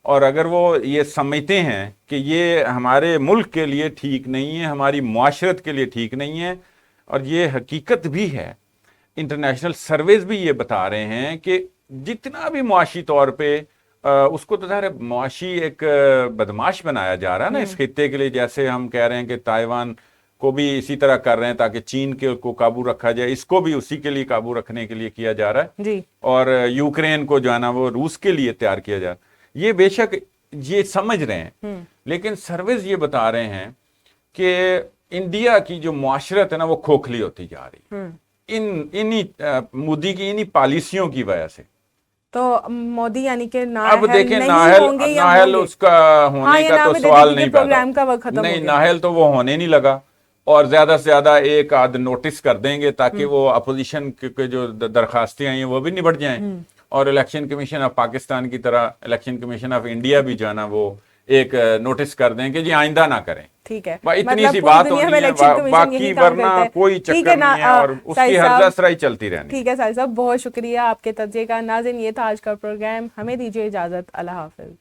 اور اگر وہ یہ سمجھتے ہیں کہ یہ ہمارے ملک کے لیے ٹھیک نہیں ہے, ہماری معاشرت کے لیے ٹھیک نہیں ہے, اور یہ حقیقت بھی ہے, انٹرنیشنل سرویز بھی یہ بتا رہے ہیں کہ جتنا بھی معاشی طور پہ اس کو تو ظاہر معاشی ایک بدماش بنایا جا رہا ہے نا اس خطے کے لیے, جیسے ہم کہہ رہے ہیں کہ تائیوان کو بھی اسی طرح کر رہے ہیں تاکہ چین کے کو قابو رکھا جائے, اس کو بھی اسی کے لیے قابو رکھنے کے لیے کیا جا رہا ہے جی, اور یوکرین کو جو ہے نا وہ روس کے لیے تیار کیا جا رہا ہے. یہ بے شک یہ سمجھ رہے ہیں, لیکن سروس یہ بتا رہے ہیں کہ انڈیا کی جو معاشرت ہے نا وہ کھوکھلی ہوتی جا رہی انہی مودی کی انہی پالیسیوں کی وجہ سے. تو مودی یعنی کہ اب دیکھیں نااہل اس کا ہونے کا تو سوال نہیں پیدا, نہیں نااہل تو وہ ہونے نہیں لگا, اور زیادہ سے زیادہ ایک آدھ نوٹس کر دیں گے تاکہ وہ اپوزیشن کے جو درخواستیں آئی ہیں وہ بھی نبٹ جائیں, اور الیکشن کمیشن آف پاکستان کی طرح الیکشن کمیشن آف انڈیا بھی جو ہے نا وہ ایک نوٹس کر دیں کہ جی آئندہ نہ کریں. ٹھیک ہے, اتنی سی بات ہونی ہے, باقی ورنہ کوئی چکر نہیں ہے اور اس کی ہرزہ سرائی چلتی رہنی. ٹھیک ہے ساحل صاحب, بہت شکریہ آپ کے تجزیے کا. ناظرین یہ تھا آج کا پروگرام, ہمیں دیجیے اجازت, اللہ حافظ.